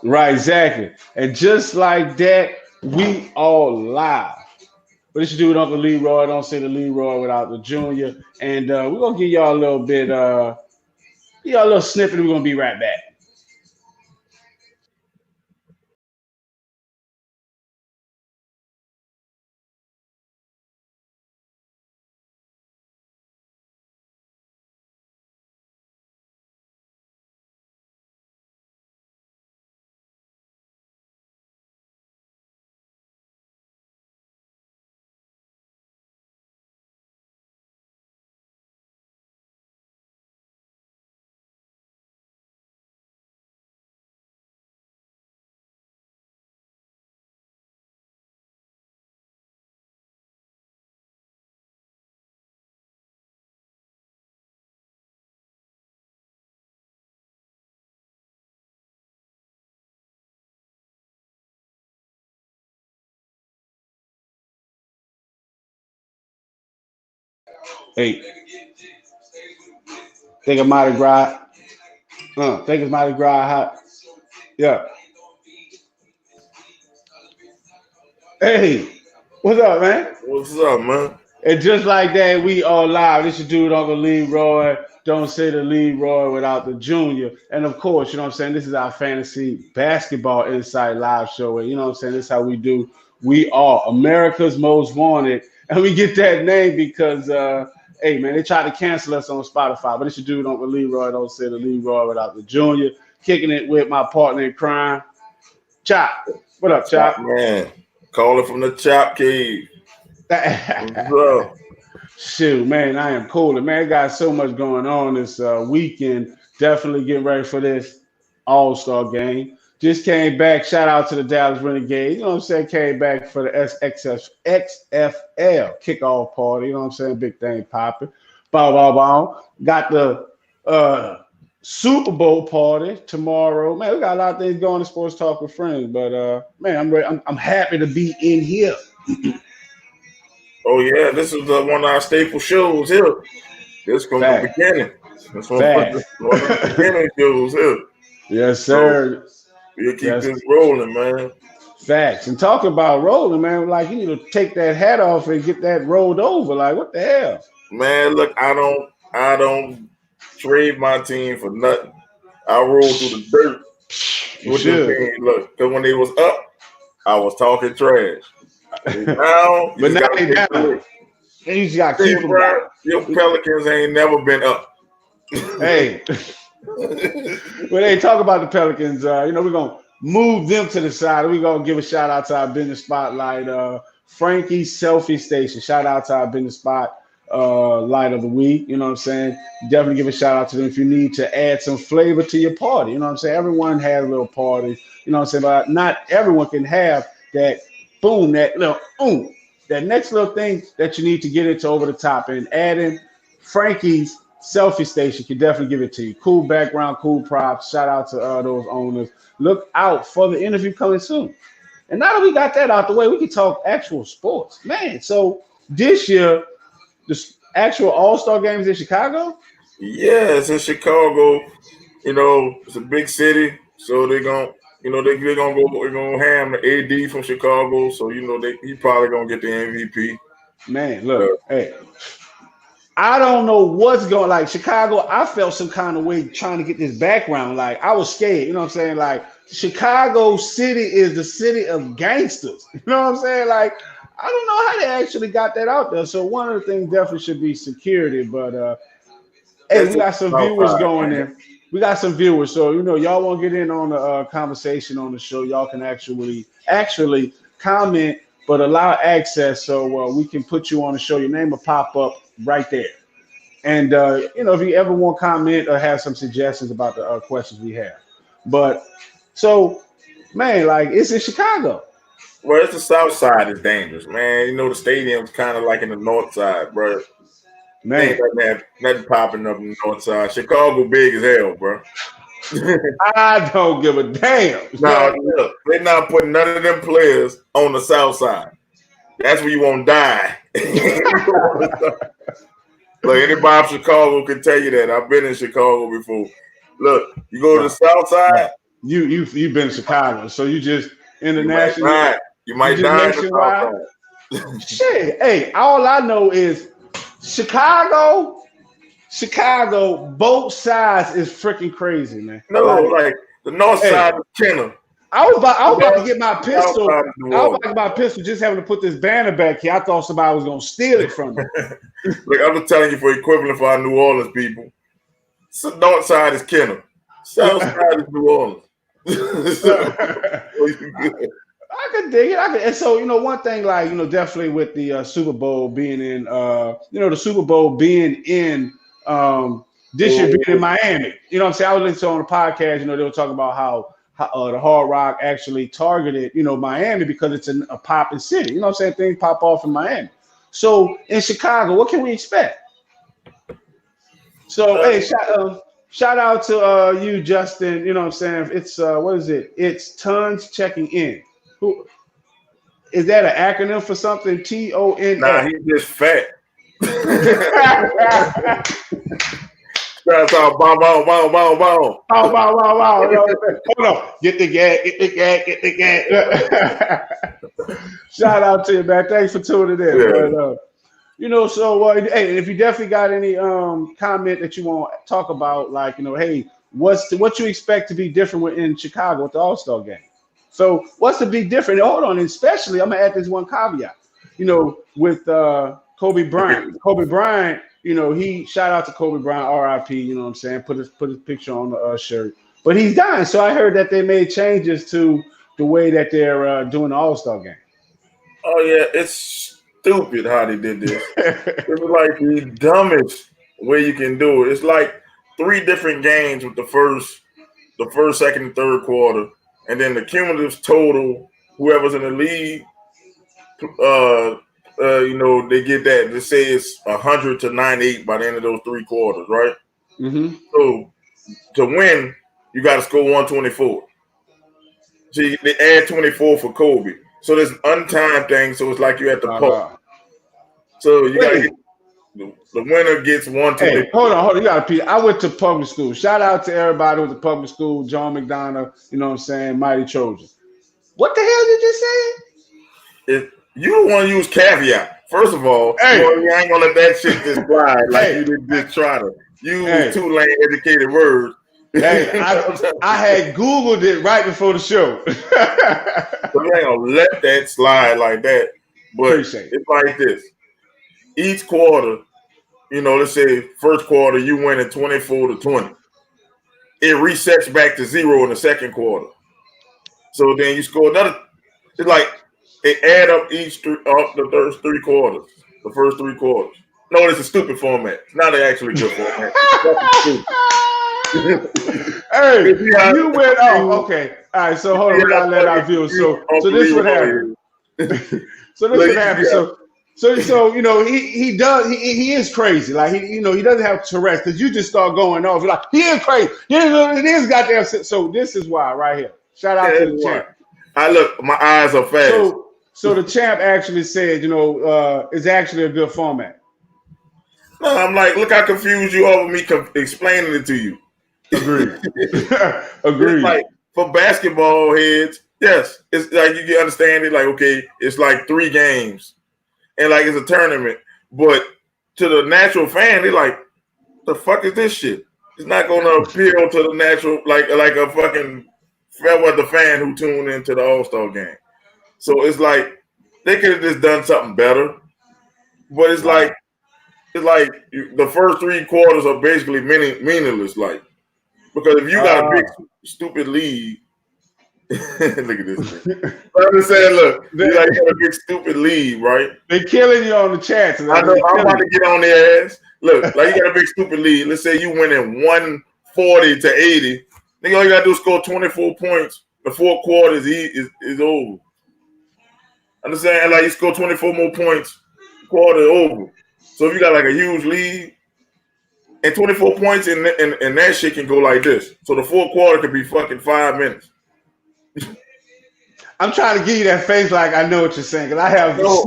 Right, exactly. And just like that, we all live. But this dude, Uncle Leroy. Don't say the Leroy without the Junior. And we're gonna give y'all a little bit, a little snippet. We're gonna be right back. Hey, think of Mardi Gras. Think of Mardi Gras. Yeah. Hey, what's up, man? What's up, man? And just like that, we all live. This your dude, Uncle Leroy. Don't say the Leroy without the Junior. And of course, you know what I'm saying? This is our fantasy basketball insight live show. And you know what I'm saying? This is how we do. We are America's Most Wanted. And we get that name because, hey, man, they tried to cancel us on Spotify. But this your dude, Uncle Leroy. Don't say the Leroy without the Junior. Kicking it with my partner in crime, Chop. What up, Chop Chop? man. Calling from the Chop Cave. What's up? Shoot, man, I am cool. Man, got so much going on this weekend. Definitely getting ready for this All Star game. Just came back. Shout out to the Dallas Renegades. You know what I'm saying? Came back for the XFL kickoff party. You know what I'm saying? Big thing popping. Bow, bow, bow. Got the Super Bowl party tomorrow. Man, we got a lot of things going in sports talk with friends. But man, I'm ready. I'm happy to be in here. Oh yeah, this is one of our staple shows here. This from the Fact. beginning. This Fact. one of the beginning shows here. Yes, So sir. we'll keep Yes, this rolling, man. facts. And talking about rolling, man, like you need to take that hat off and get that rolled over. Like, what the hell? Man, look, I don't trade my team for nothing. I roll through the dirt You with this should. team. Look, because when they was up, I was talking trash. Now you But just now gotta they take the down. lick. You just got to Hey, keep them bro, down. your Pelicans ain't never been up. Hey, when they talk about the Pelicans, we're going to move them to the side. We're going to give a shout out to our business spotlight, Frankie Selfie Station. Shout out to our business spot light of the week. You know what I'm saying? Definitely give a shout out to them if you need to add some flavor to your party. You know what I'm saying? Everyone has a little party. You know what I'm saying? But not everyone can have that boom, that little boom, that next little thing that you need to get into over the top. And adding Frankie's Selfie Station can definitely give it to you. Cool background, cool props. Shout out to those owners. Look out for the interview coming soon. And now that we got that out the way, we can talk actual sports. Man, so this year, the actual All Star games in Chicago? Yeah, it's in Chicago. You know, it's a big city, so they're gonna, they're gonna go, they're gonna ham the AD from Chicago. So he probably gonna get the MVP. Man, look, hey, I don't know what's going like Chicago. I felt some kind of way trying to get this background. Like I was scared, you know what I'm saying? Like Chicago City is the city of gangsters. You know what I'm saying? Like I don't know how they actually got that out there. So one of the things definitely should be security. But hey, That's we the got some South viewers Side, going man. in. We got some viewers, so y'all want to get in on the conversation on the show. Y'all can actually comment, but allow access so we can put you on the show. Your name will pop up right there. And if you ever want to comment or have some suggestions about the questions we have, but so man, like it's in Chicago, Well, it's the South Side is dangerous, man. You know the stadium's kind of like in the North Side, bro. Ain't man. nothing popping up in the North Side. Chicago big as hell, bro. I don't give a damn. No, look, they're not putting none of them players on the South Side. That's where you won't die. Look, anybody from Chicago can tell you that. I've been in Chicago before. Look, you go to the Right, South Side, right. you've been to Chicago, so you just international. You might die nationwide. Shit, hey, all I know is Chicago, both sides is freaking crazy, man. No, like the north side of Kenner. I was about to get my pistol. I was about to get my pistol, just having to put this banner back here. I thought somebody was gonna steal it from me. Look, I'm just telling you for equivalent for our New Orleans people. So north side is Kenner. South side is New Orleans. I could dig it. And so, one thing, like, definitely with the Super Bowl being in, the Super Bowl being in this year being in Miami. You know what I'm saying? I was listening on the podcast, they were talking about how the Hard Rock actually targeted, Miami because it's a popping city. You know what I'm saying? Things pop off in Miami. So in Chicago, what can we expect? So, hey, shout out to you, Justin. You know what I'm saying? It's what is it? It's Tons Checking In. Who is that? An acronym for something? TON? Nah, he's just fat. That's all. Bow. Bow. Hold on. Get the gas. Shout out to you, man. Thanks for tuning in. Yeah. But, so hey, if you definitely got any comment that you want to talk about, like, hey, what you expect to be different in Chicago with the All-Star game? So what's the big difference? Hold on, especially I'm gonna add this one caveat. With Kobe Bryant. Kobe Bryant, he shout out to Kobe Bryant, R.I.P. You know what I'm saying? Put his picture on the shirt. But he's dying. So I heard that they made changes to the way that they're doing the All-Star game. Oh yeah, it's stupid how they did this. It was like the dumbest way you can do it. It's like 3 different games with the first, second, and third quarter. And then the cumulative total, whoever's in the league, they get that. They say it's 100 to 98 by the end of those 3 quarters, right? Mm-hmm. So to win, you got to score 124. So they add 24 for Kobe. So there's untimed thing. So it's like you at the post. So you got to get the winner gets 124. Hey, hold on. You got to repeat. I went to public school. Shout out to everybody with the public school. John McDonough, you know what I'm saying? Mighty Trojan. What the hell did you say? You don't want to use caveat. First of all, you ain't gonna let that shit just slide like you did just try to use 2 lane educated words. Hey, I had Googled it right before the show. So you ain't gonna let that slide like that. But it's like this. Each quarter, let's say first quarter, you win at 24-20. It resets back to 0 in the second quarter. So then you score another. It's like they add up the first 3 quarters. The first 3 quarters. No, it's a stupid format. It's not an actually good format. Hey, you went off. Okay. All right. So hold on. We gotta let our viewers. So this is what happened. So this is what happened. So he does. He is crazy. Like he doesn't have Tourette's because you just start going off. You're like, he is crazy. It is goddamn. So this is why right here. Shout out to the champ. My eyes are fast. So the champ actually said, it's actually a good format. No, I'm like, look how confused you are with me explaining it to you. Agreed. It's like for basketball heads, yes, it's like you can understand it. Like, okay, it's like 3 games, and like it's a tournament. But to the natural fan, they're like, the fuck is this shit? It's not going to appeal to the natural, like a fucking fair-weather fan who tuned into the All-Star game. So it's like they could have just done something better. But it's like the first 3 quarters are basically meaningless. Like, because if you got a big stupid lead, look at this thing. I'm just saying, look, you got a big stupid lead, right? They're killing you on the chat. I know. I'm about to get on their ass. Look, like you got a big stupid lead. Let's say you win in 140 to 80. Nigga, all you gotta do is score 24 points. The 4 quarters is over. Understand? Like you score 24 more points, quarter over. So if you got like a huge lead, and 24 points in that shit can go like this. So the 4th quarter could be fucking 5 minutes. I'm trying to give you that face like I know what you're saying because I have no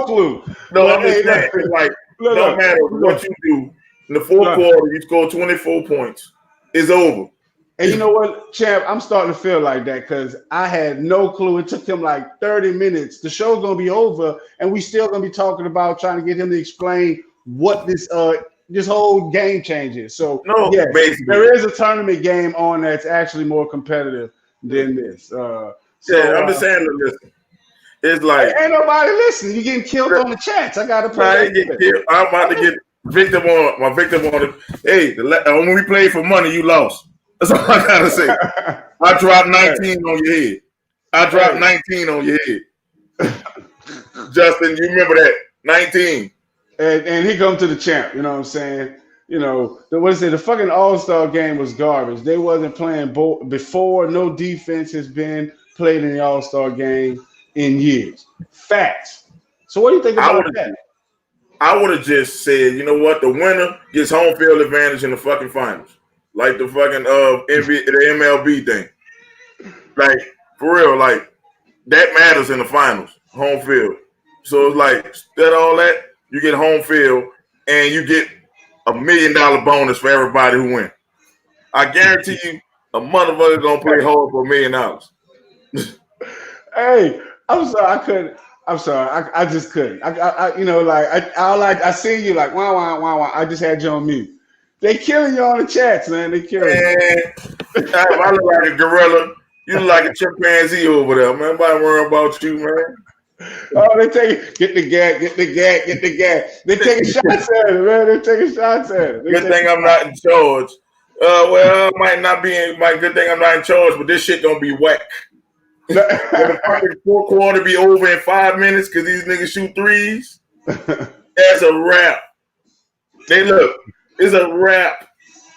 clue. No, I'm just saying, like, no matter what you do, in the 4th quarter, you score 24 points. It's over. And you know what, champ? I'm starting to feel like that because I had no clue. It took him like 30 minutes. The show's gonna be over, and we still gonna be talking about trying to get him to explain what this whole game change is. So no, yes, basically, there is a tournament game on that's actually more competitive than this. I'm just saying, listen, it's like ain't nobody listening. You getting killed on the chats. I gotta put I'm about to get victim on it. Hey, when we played for money, you lost. That's all I gotta say. I dropped 19 on your head. I dropped 19 on your head. Justin, you remember that? 19. And he come to the champ, you know what I'm saying? You know, the fucking All-Star game was garbage. They wasn't playing before. No defense has been played in the All-Star game in years. Facts. So what do you think about that? I would have just said, you know what? The winner gets home field advantage in the fucking finals. Like the fucking the MLB thing. Like, for real, like, that matters in the finals, home field. So it's like, instead of all that, you get home field and you get $1 million bonus for everybody who wins. I guarantee you, a motherfucker gonna play hard for $1 million. Hey, I'm sorry, I couldn't. I'm sorry, I just couldn't. I see you like wow. I just had you on mute. They killing you on the chats, man. They killing you. I look like a gorilla. You look like a chimpanzee over there, man. Nobody worrying about you, man. Oh, they get the gas. They taking shots at it, man. They taking shots at it. Good thing I'm not in charge. Well, might not be. Good thing I'm not in charge, but this shit gonna be whack. The fucking fourth quarter be over in 5 minutes because these niggas shoot threes. That's a wrap. It's a wrap.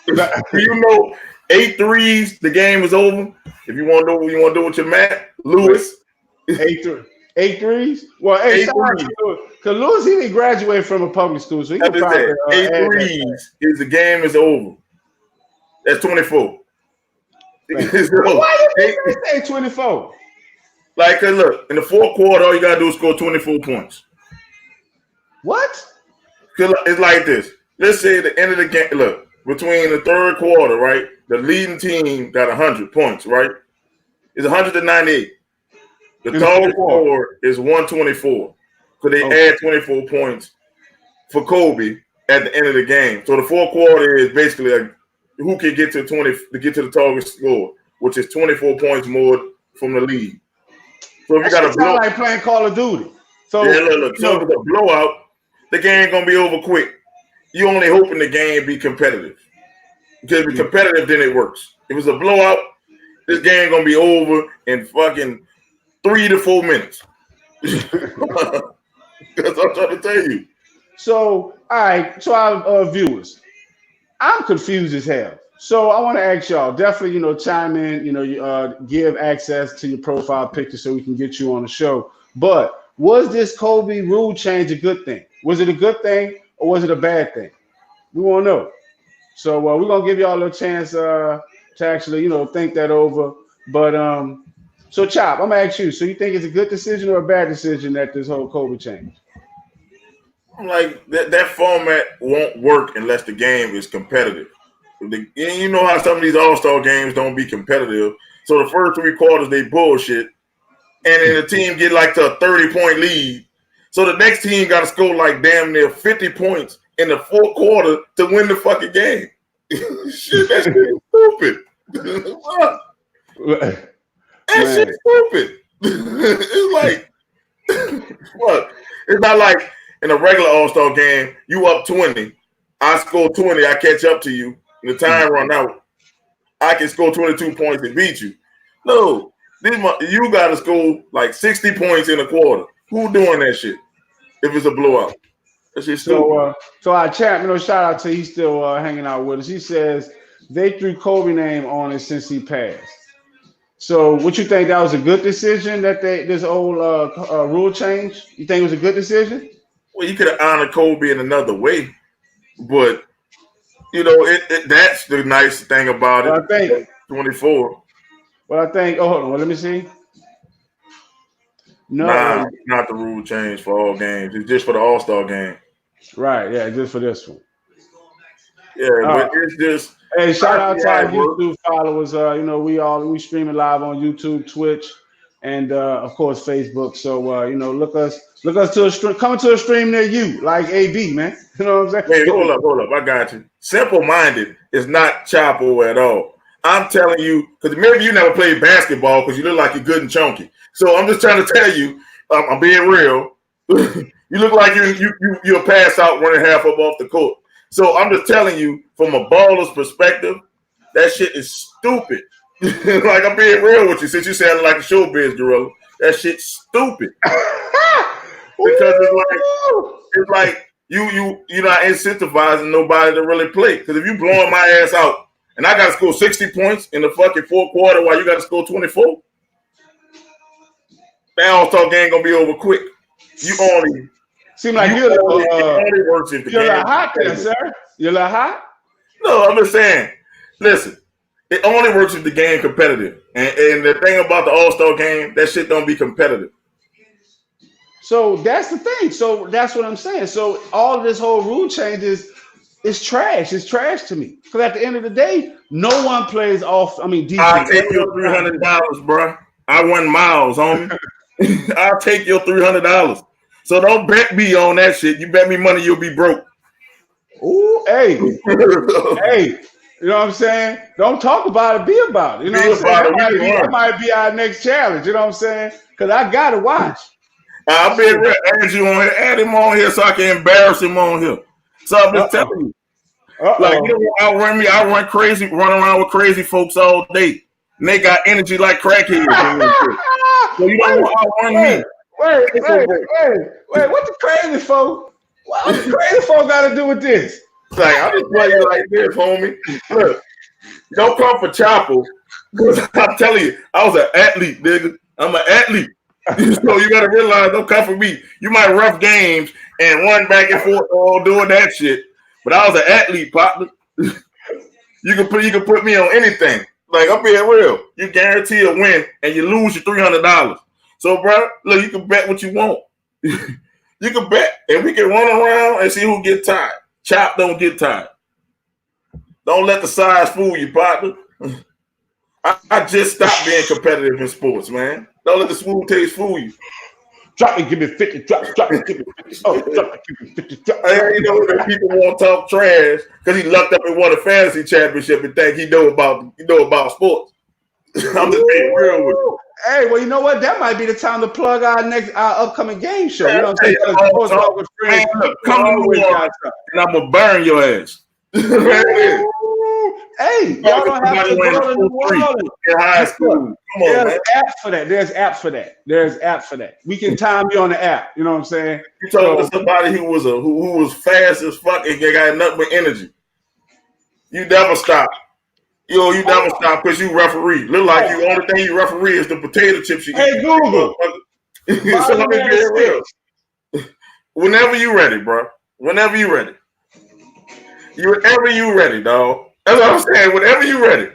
You know, 8 threes, the game is over. If you want to know what you want to do with your Matt Lewis, 8 threes. Well, hey, because Lewis, he didn't graduate from a public school, so he can probably 8 threes is the game is over. That's 24. Why did you say 24? Like, cause look, in the fourth quarter, all you gotta do is score 24 points. What? Cause it's like this. Let's say at the end of the game, look, between the third quarter, right? The leading team got 100 points, right? It's 198. The total score is 124. So they add 24 points for Kobe at the end of the game. So the fourth quarter is basically like who can get to 20 to get to the target score, which is 24 points more from the lead. So if you got a blowout, like playing Call of Duty. So yeah, look. So if it's a blowout, the game gonna be over quick. You only hoping the game be competitive. Because if it's competitive, then it works. If it's a blowout, this game gonna be over in fucking 3 to 4 minutes. That's what I'm trying to tell you. So, all right. So our viewers, I'm confused as hell. So I want to ask y'all, definitely, chime in, give access to your profile picture so we can get you on the show. But was this Kobe rule change a good thing? Was it a good thing or was it a bad thing? We want to know. So we're going to give y'all a chance to actually, think that over. But so Chop, I'm going to ask you. So you think it's a good decision or a bad decision that this whole Kobe change? Like that format won't work unless the game is competitive. You know how some of these All-Star games don't be competitive. So the first 3 quarters, they bullshit. And then the team get like to a 30-point lead. So the next team got to score like damn near 50 points in the fourth quarter to win the fucking game. Shit, that shit is stupid. That shit is stupid. It's like, what? It's not like in a regular All-Star game, you up 20. I score 20, I catch up to you. The time run out, I can score 22 points and beat you. No, you got to score like 60 points in a quarter. Who doing that shit? If it's a blowout, that shit's stupid. So our champ, shout out to he's still hanging out with us. He says they threw Kobe name on it since he passed. So, what you think, that was a good decision that this old rule change? You think it was a good decision? Well, you could have honored Kobe in another way, but. That's the nice thing about it. I think 24. Well, I think. Oh, hold on. Let me see. No, not the rule change for all games. It's just for the All-Star game. Right. Yeah, just for this one. Yeah, but it's just. Hey, shout out to our YouTube followers. We streaming live on YouTube, Twitch, and of course Facebook. So look us to a stream, coming to a stream near you, like AB, man. You know what I'm saying? Wait, hold up. I got you. Simple-minded is not Chapo at all. I'm telling you, because maybe you never played basketball because you look like you're good and chunky. So I'm just trying to tell you, I'm being real. You look like you'll pass out running half up off the court. So I'm just telling you, from a baller's perspective, that shit is stupid. Like, I'm being real with you, since you sound like a showbiz gorilla. That shit's stupid. Because it's like you're not incentivizing nobody to really play. Because if you blowing my ass out and I got to score 60 points in the fucking fourth quarter while you got to score 24, that All-Star game gonna be over quick. You only seem like you're a little hot there, sir. You're a little hot? No, I'm just saying. Listen, it only works if the game competitive. And the thing about the All-Star game, that shit don't be competitive. So that's the thing. So that's what I'm saying. So all of this whole rule change is trash. It's trash to me. Because at the end of the day, no one plays off. I mean, I'll take your $300, bro. I won miles, homie. I'll take your $300. So don't bet me on that shit. You bet me money, you'll be broke. Ooh, hey. Hey. You know what I'm saying? Don't talk about it, be about it. You know what I'm saying? That might be our next challenge. You know what I'm saying? Because I got to watch. I've been add you on here, add him on here so I can embarrass him on here. So I'm just telling you. Like, you don't outrun me. I run crazy, run around with crazy folks all day. And they got energy like crackheads. So you don't outrun me. Wait. What the crazy folk? What the crazy folk got to do with this? Like, I just play you like this, homie. Look, don't come for Chapo. Because I'm telling you, I was an athlete, nigga. I'm an athlete. So you gotta realize, don't come for me. You might rough games and run back and forth all doing that shit. But I was an athlete, partner. You can put me on anything. Like, I'm being real. You guarantee a win and you lose your $300. So, bro, look, you can bet what you want. You can bet, and we can run around and see who get tired. Chop don't get tired. Don't let the size fool you, partner. I just stopped being competitive in sports, man. Don't let the smooth taste fool you. Drop it, give me 50. Drop it, give me 50. Oh, drop it, give me 50. You know that people want to talk trash because he lucked up and won a fantasy championship and think he know about sports. I'm just being real with you. Hey, well, you know what? That might be the time to plug our upcoming game show. You know what I'm saying? Come to me, and I'm gonna burn your ass. Hey, y'all don't have to go to New Orleans. In high school. Come on, There's apps for that. There's apps for that. We can time you on the app. You know what I'm saying? You talking to somebody who was fast as fuck and got nothing but energy. You never stop. You never stop because you referee. Look like you only thing you referee is the potato chips you eat. Hey, Google. So let me be real. Whenever you ready, bro. Whenever you ready. Whenever you ready, dog. That's what I'm saying. Whenever you ready.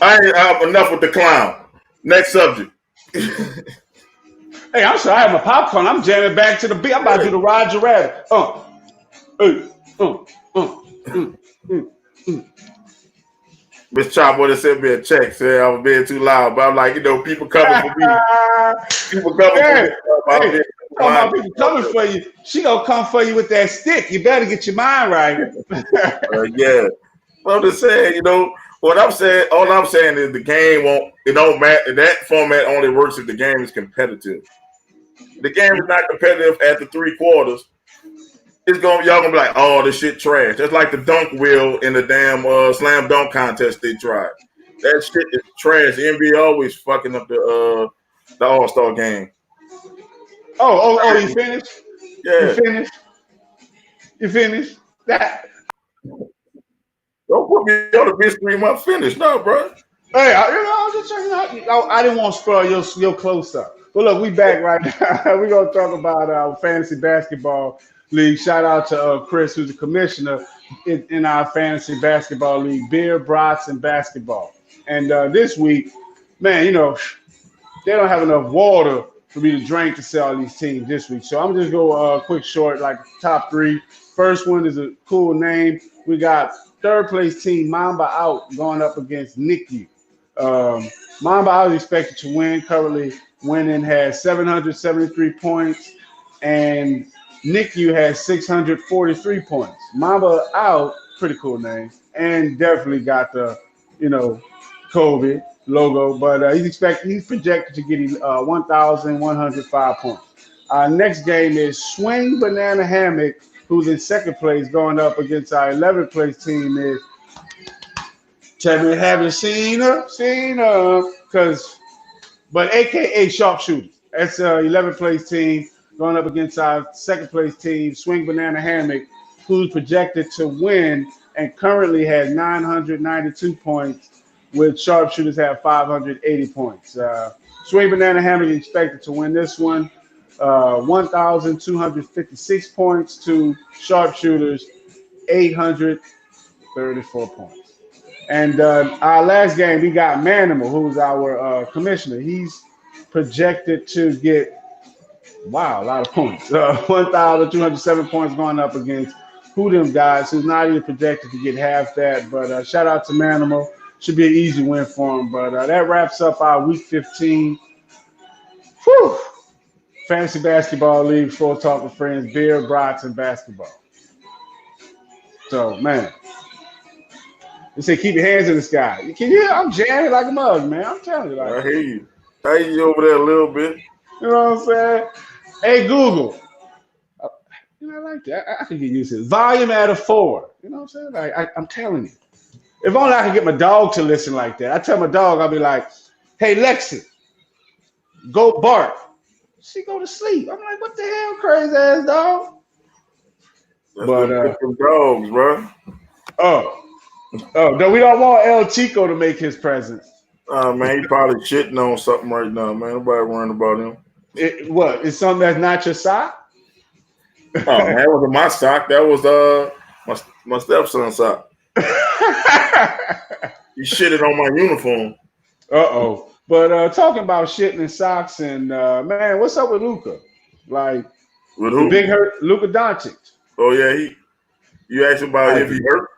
I ain't enough with the clown. Next subject. Hey, I'm sorry. I have my popcorn. I'm jamming back to the beat. I'm about to do the Roger Rabbit. Miss Chop would have sent me a check saying I was being too loud, but I'm like, people coming for me. People coming for me. People coming for you. She gonna come for you with that stick. You better get your mind right. Yeah. Well, I'm just saying, what I'm saying, all I'm saying is the game don't matter. That format only works if the game is competitive. The game is not competitive after 3 quarters. Y'all gonna be like, oh, this shit trash. That's like the dunk wheel in the damn slam dunk contest they tried. That shit is trash. The NBA always fucking up the All-Star game. Oh, you finished? Yeah. You finished? That. Don't put me on the bitch 3 month finish, no, bro. Hey, I'm just checking out. I didn't want to spoil your close up. But look, we back right now. We're gonna talk about our fantasy basketball league. Shout out to Chris, who's the commissioner in our fantasy basketball league, beer, brats, and basketball. And this week, man, they don't have enough water for me to drink to sell all these teams this week. So I'm just go quick short, like top 3. First one is a cool name. We got third place team Mamba Out going up against NICU. Mamba Out is expected to win. Currently winning has 773 points, and NICU has 643 points. Mamba Out, pretty cool name, and definitely got the, COVID logo, but he's projected to get 1,105 points. Next game is Swing Banana Hammock, who's in second place, going up against our 11th place team. Is tell me, haven't seen her, but AKA Sharpshooters. That's 11th place team going up against our second place team, Swing Banana Hammock, who's projected to win and currently has 992 points, with Sharpshooters have 580 points. Swing Banana Hammock is expected to win this one, 1,256 points to Sharpshooters, 834 points. And our last game, we got Manimal, who's our commissioner. He's projected to get, a lot of points. 1,207 points going up against Who Them Guys, who's not even projected to get half that. But shout out to Manimal. Should be an easy win for him. But that wraps up our Week 15 Fantasy Basketball League, Full Talk with Friends, beer, brats, and basketball. So, man, they say keep your hands in the sky. Can you hear? I'm jamming like a mug, man. I'm telling you. I hear you. I hear you over there a little bit. You know what I'm saying? Hey, Google. I like that. I can get used to it. Volume at a 4. You know what I'm saying? I'm telling you. If only I could get my dog to listen like that. I tell my dog, I'll be like, hey, Lexi, go bark. She go to sleep. I'm like, what the hell, crazy ass dog? That's but some dogs, bro. No, we don't want El Chico to make his presence. Man, he probably shitting on something right now, man. Nobody worrying about him. What? It's something that's not your sock? Oh man, that wasn't my sock. That was my stepson's sock. He shitted on my uniform. But talking about shitting in socks and man, what's up with Luka? Like, with who? Big hurt, Luka Doncic. Oh yeah, you asked about if he hurt.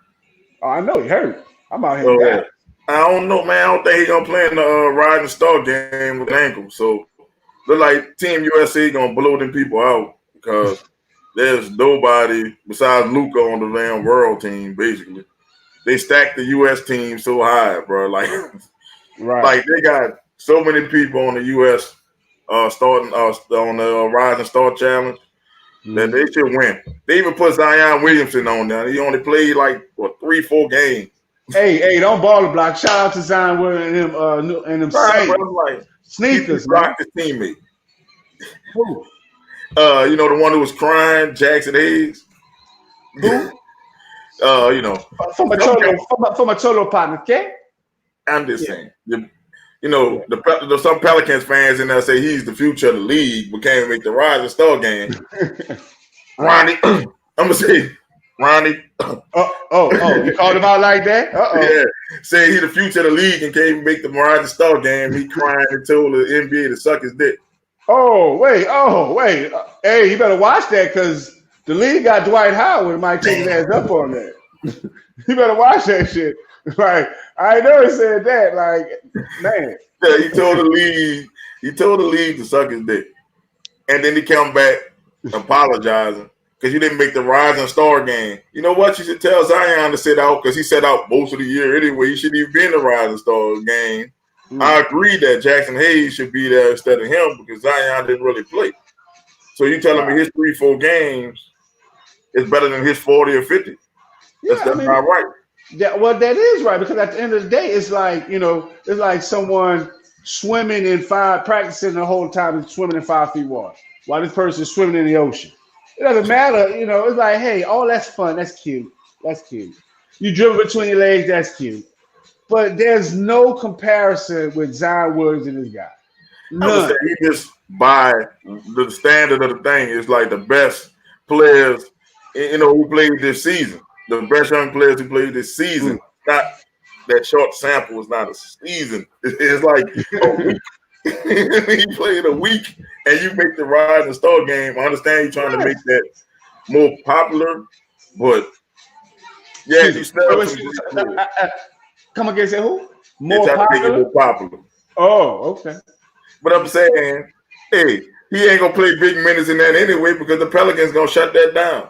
Oh, I know he hurt. I'm out here. Yeah. I don't know, man. I don't think he's gonna play in the Rising Star game with an ankle. So look like Team USA gonna blow them people out because there's nobody besides Luka on the damn world team. Basically, they stacked the U.S. team so high, bro. Like, right. Like they got so many people on the U.S. Starting on the Rising Star Challenge that they should win. They even put Zion Williamson on there. He only played like 3-4 games. Hey, don't ball the block. Shout out to Zion Williamson and them like, sneakers, man. His teammate. Who? The one who was crying, Jackson Hayes. Who? From a Cholo partner, okay? I'm just saying. Some Pelicans fans in there say he's the future of the league, but can't make the Rising Star game. Ronnie, I'm gonna say Ronnie. You called him out like that? Yeah, say he's the future of the league and can't even make the Rising Star game. He crying and told the NBA to suck his dick. Oh wait. Hey, you better watch that because the league got Dwight Howard and might take his ass up on that. You better watch that shit. Like, I know he said that. Like, man. Yeah, he told the league to suck his dick. And then he come back apologizing because you didn't make the Rising Star game. You know what? You should tell Zion to sit out because he sat out most of the year anyway. He shouldn't even be in the Rising Star game. I agree that Jackson Hayes should be there instead of him because Zion didn't really play. So you telling me his 3-4 games is better than his 40 or 50? That's not right. That is right because at the end of the day, it's like it's like someone swimming practicing the whole time and swimming in 5 feet water while this person is swimming in the ocean. It doesn't matter, It's like, hey, that's fun, that's cute. You dribble between your legs, that's cute. But there's no comparison with Zion Williams and this guy. None. I would say he just by the standard of the thing is like the best players, who played this season. The best young players who played this season. Not that short sample is not a season. It's like a week. He played a week and you make the Rise and Star game. I understand you're trying to make that more popular, but yeah, you still come against it. Who? More popular? To make it more popular. Oh, okay. But I'm saying, hey, he ain't gonna play big minutes in that anyway because the Pelicans gonna shut that down.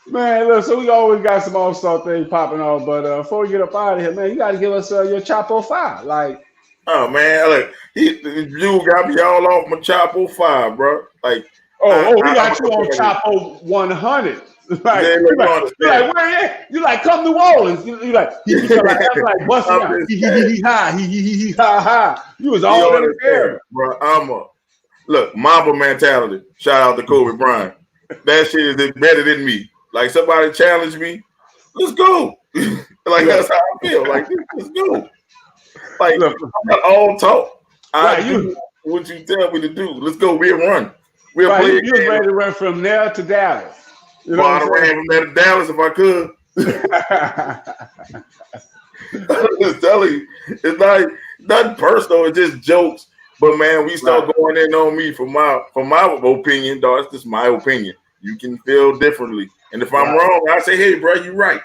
Man, look, so we always got some all-star things popping off, but before we get up out of here, man, you got to give us your Chapo 5. Like, oh man, like you got me all off my Chapo 5, bro. Like, we got you on Chapo 100. Like, yeah, you like, where you like, come New Orleans. You like, you like busting out. He ha. You was all in the air, bro. Look, Mamba mentality. Shout out to Kobe Bryant. That shit is better than me. Like somebody challenge me, let's go. Like that's how I feel. Like let's go. Like look, I'm not all talk. I do what you tell me to do. Let's go. We'll run. We'll play. You was ready to run from there to Dallas. You know I'd ran from there to Dallas if I could. I'm just telling you, it's like nothing personal. It's just jokes. But man, we start going in on me for my opinion, dog. It's just my opinion. You can feel differently, and if I'm wrong, I say, "Hey, bro, you're right."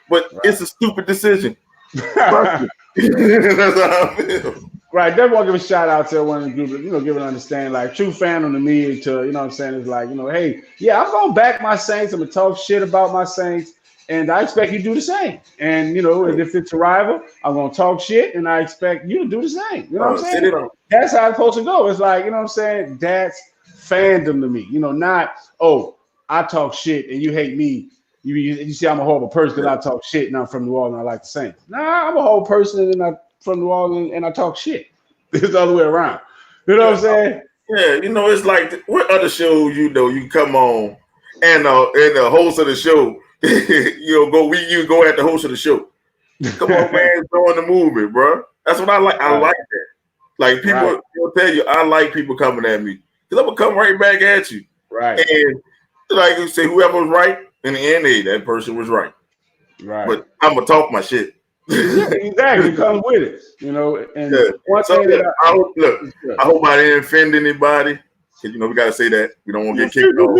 But it's a stupid decision. That's how I feel. Right, definitely want to give a shout out to one of the group, give an understanding. Like true fandom to me, to what I'm saying, is like, hey, yeah, I'm gonna back my Saints. I'm gonna talk shit about my Saints, and I expect you to do the same. And if it's a rival, I'm gonna talk shit, and I expect you to do the same. You know what I'm saying? That's how it's supposed to go. It's like, that's fandom to me. Not I talk shit and you hate me. You see, I'm a horrible person because I talk shit and I'm from New Orleans and I like the Saints. Nah, I'm a horrible person and I'm from New Orleans and I talk shit. It's the other way around. You know what I'm saying? Yeah, it's like what other shows you come on and the host of the show, you go at the host of the show. Come on, man, throwing the movie, bro. That's what I like. I like that. Like people will tell you, I like people coming at me because I'm gonna come right back at you. Right. And like you say, whoever was right in the end, that person was right. Right. But I'm gonna talk my shit. Exactly, come with it. And I hope I didn't offend anybody. Cause we gotta say that. We don't want to get kicked off.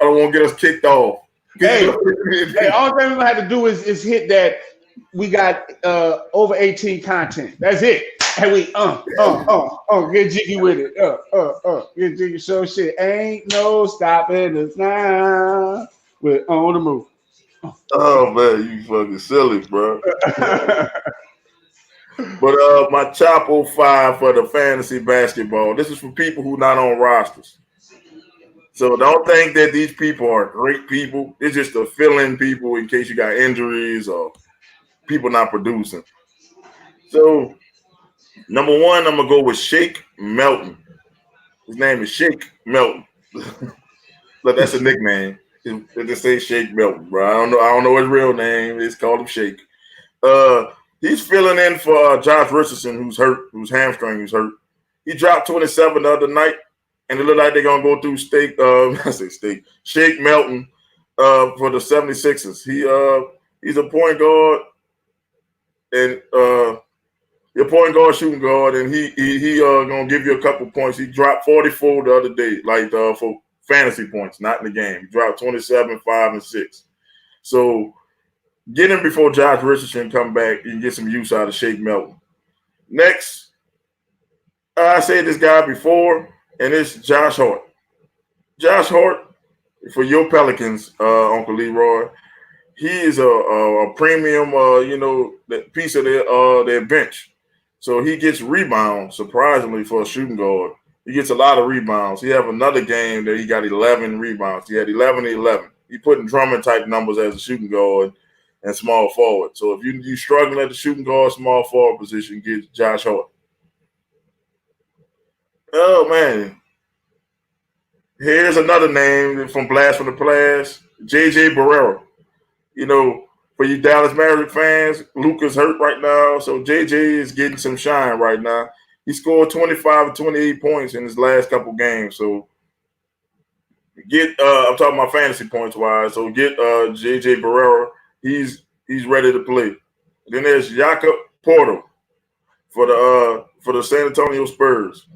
I don't want to get us kicked off. Hey, all thing we're gonna have to do is hit that. We got over 18 content. That's it. And we get jiggy with it. Get jiggy. So shit ain't no stopping us now. We're on the move. Oh man, you fucking silly, bro. But my Chapo 5 for the fantasy basketball. This is for people who not on rosters. So don't think that these people are great people. It's just to fill in people in case you got injuries or people not producing. So number 1, I'm gonna go with Shake Melton. His name is Shake Melton. But that's a nickname. They just say Shake Melton, bro. I don't know his real name. It's called him Shake. He's filling in for Josh Richardson, who's hurt, whose hamstring is hurt. He dropped 27 the other night, and it looked like they're gonna go through Shake Melton for the 76ers. He's a point guard and your point guard, shooting guard, and he gonna give you a couple points. He dropped 44 the other day, for fantasy points, not in the game. He dropped 27, 5, and 6. So get him before Josh Richardson come back. You can get some use out of Shake Melton. Next, I said this guy before, and it's Josh Hart. Josh Hart, for your Pelicans, Uncle Leroy, he is a premium, that piece of their bench. So he gets rebounds, surprisingly, for a shooting guard. He gets a lot of rebounds. He have another game that he got 11 rebounds. He had 11 and 11. He put in Drummond type numbers as a shooting guard and small forward. So if you struggling at the shooting guard, small forward position, get Josh Hart. Oh man, here's another name from Blast from the Past, JJ Barrera. For you Dallas Maverick fans, Luka's hurt right now, so JJ is getting some shine right now. He scored 25 or 28 points in his last couple games. So I'm talking about fantasy points wise. So get JJ Barrera. He's ready to play. Then there's Jakob Portal for the San Antonio Spurs.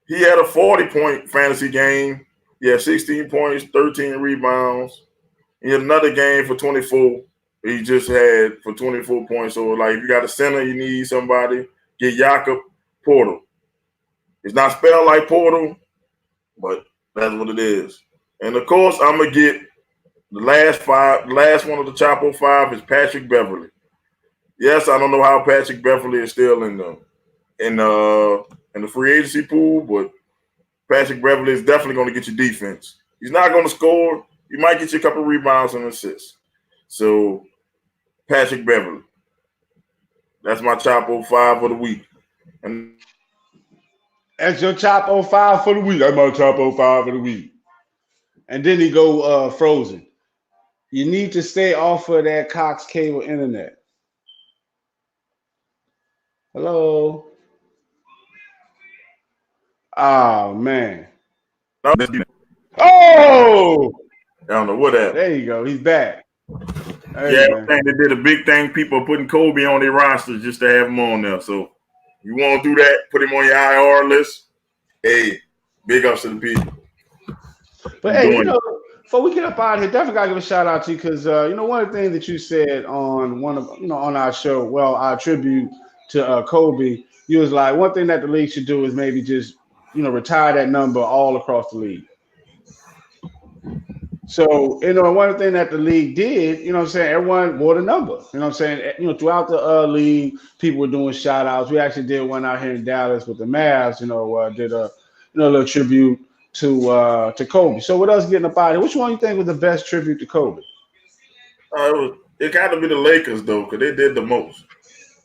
He had a 40-point fantasy game. He had 16 points, 13 rebounds. He had another game for 24. He just had for 24 points. So, like, if you got a center, you need somebody, get Jakob Portal. It's not spelled like Portal, but that's what it is. And, of course, I'm going to get the last one of the Chapo 5 is Patrick Beverly. Yes, I don't know how Patrick Beverly is still in the free agency pool, but Patrick Beverly is definitely going to get you defense. He's not going to score. He might get you a couple rebounds and assists. So, Patrick Beverly. That's my Chapo 5 of the week. And that's your Chapo 5 for the week. That's my Chapo 5 of the week. And then he go frozen. You need to stay off of that Cox cable internet. Hello. Oh man. Oh! I don't know what happened. There you go. He's back. Hey, I think they did a big thing. People are putting Kobe on their rosters just to have him on there. So you want to do that, put him on your IR list. Hey, big ups to the people. But hey, before we get up out of here, definitely gotta give a shout out to you because one of the things that you said on on our show, well, our tribute to Kobe, you was like, one thing that the league should do is maybe just retire that number all across the league. So, one thing that the league did, everyone wore the number. Throughout the league, people were doing shout outs. We actually did one out here in Dallas with the Mavs, did a little tribute to Kobe. So with us getting up out here, which one you think was the best tribute to Kobe? It got to be the Lakers though, because they did the most.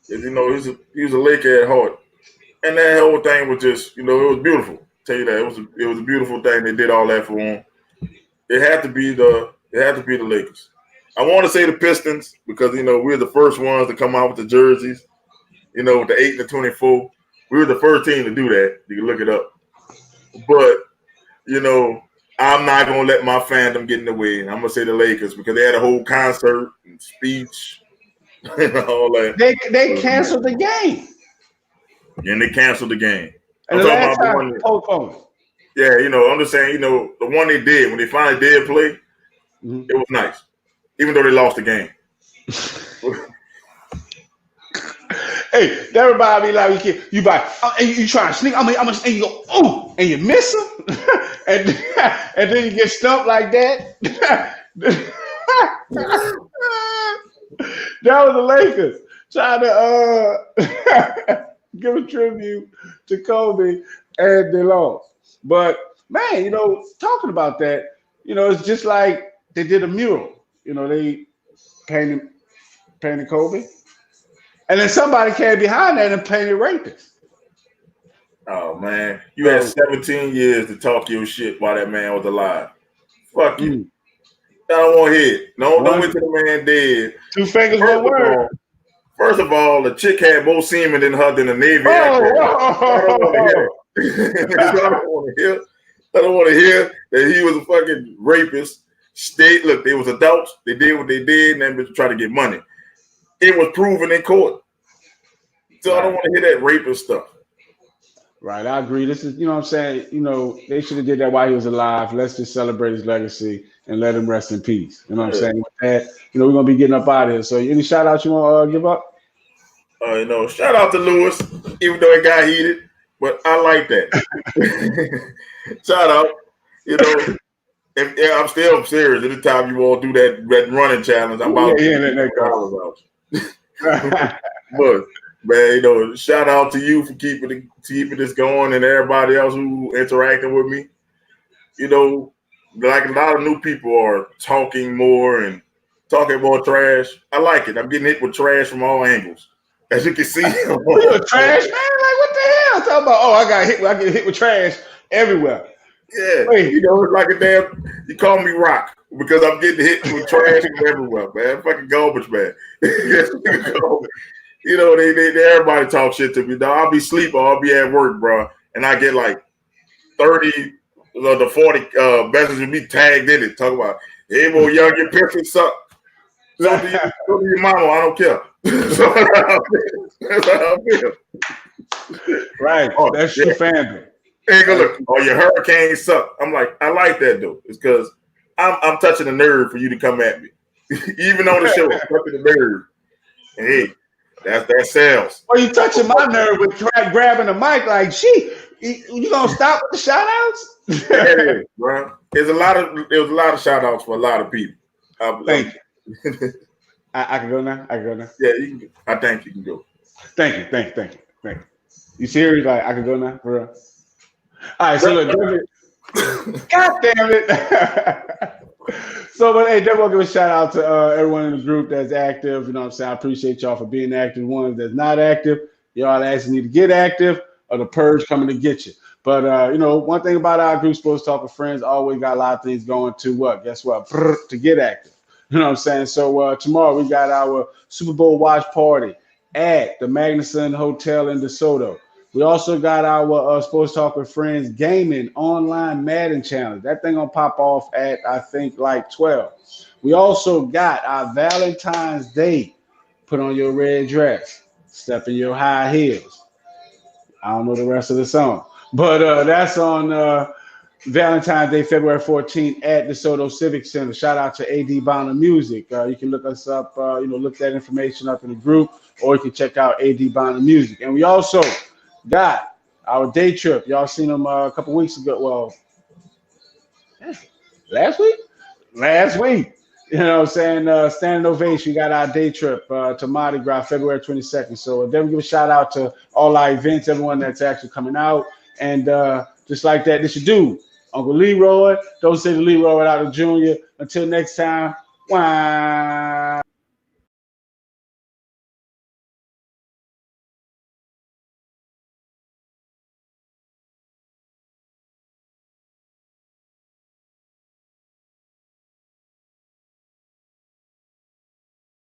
He was a Laker at heart, and that whole thing was just, it was beautiful. I'll tell you that it was a beautiful thing. They did all that for him. It had to be the Lakers. I want to say the Pistons because we're the first ones to come out with the jerseys. With the 8 to 24, we were the first team to do that. You can look it up, but. I'm not going to let my fandom get in the way. I'm going to say the Lakers because they had a whole concert and speech and all that. They canceled the game. And they canceled the game. And the last time postponed. Yeah, I'm just saying, the one they did, when they finally did play, It was nice. Even though they lost the game. Hey, that reminded me like you and you try to sneak. And you go, oh, and you miss him, and then you get stumped like that. That was the Lakers trying to give a tribute to Kobe, and they lost. But man, talking about that, it's just like they did a mural. They painted Kobe. And then somebody came behind that and painted rapist. Oh, man. You had 17 years to talk your shit while that man was alive. Fuck you. I don't want to hear it. Don't wait till the man dead. 2 fingers, 1 word. First of all, the chick had more semen than her than the Navy. I don't want to hear it. I don't want to hear that he was a fucking rapist. Look, they was adults. They did what they did, and they try to get money. It was proven in court. So I don't want to hear that rapist stuff. Right, I agree. This is, what I'm saying, they should have did that while he was alive. Let's just celebrate his legacy and let him rest in peace. You know what I'm saying? With that, we're going to be getting up out of here. So any shout outs you want to give up? Shout out to Lewis, even though it got heated, but I like that. Shout out, I'm still serious. Anytime you want to do that running challenge, I'm about to let that go. But man, shout out to you for keeping this going, and everybody else who interacting with me. Like a lot of new people are talking more trash. I like it. I'm getting hit with trash from all angles, as you can see. You're a trash man. Like what the hell? Talking about I get hit with trash everywhere. Yeah, it's like a damn. You call me rock because I'm getting hit with trash everywhere, man. Fucking garbage, man. Everybody talk shit to me. I'll be asleep or I'll be at work, bro, and I get like 30 to 40 messages with me tagged in it. Talk about, hey, boy, young, your pistons suck. So do your mama. I don't care. That's how I feel. Right. Oh, that's true fandom. Hey, go look. Oh, your hurricane suck. I'm like, I like that though. It's because I'm touching the nerve for you to come at me. Even on the show, I'm touching the nerve. Hey, that sells. Well, you touching my nerve with grabbing the mic like, you gonna stop with the shout outs? Yeah, bro. There was a lot of shout outs for a lot of people. Thank you. I can go now. Yeah, you can go. I think you can go. Thank you. You serious? Like I can go now, for real? All right. So look, God damn it. So, but hey, definitely give a shout out to everyone in the group that's active. You know what I'm saying? I appreciate y'all for being active. Ones that's not active, y'all asking you to get active, or the purge coming to get you. But one thing about our group, Sports Talk with Friends, always got a lot of things going to what? Guess what? To get active. You know what I'm saying? So tomorrow we got our Super Bowl watch party at the Magnuson Hotel in DeSoto. We also got our Sports Talk with Friends gaming online Madden challenge. That thing gonna pop off at I think like 12. We also got our Valentine's Day. Put on your red dress, step in your high heels. I don't know the rest of the song, but that's on Valentine's Day, February 14th at DeSoto Civic Center. Shout out to AD Bonner Music. You can look us up, look that information up in the group, or you can check out AD Bonner Music. And we also got our day trip. Y'all seen them a couple weeks ago. Well, last week. You know what I'm saying? Standing ovation. We got our day trip to Mardi Gras, February 22nd. So definitely give a shout out to all our events, everyone that's actually coming out. And just like that, this your dude, Uncle Leroy. Don't say the Leroy without a junior. Until next time, why?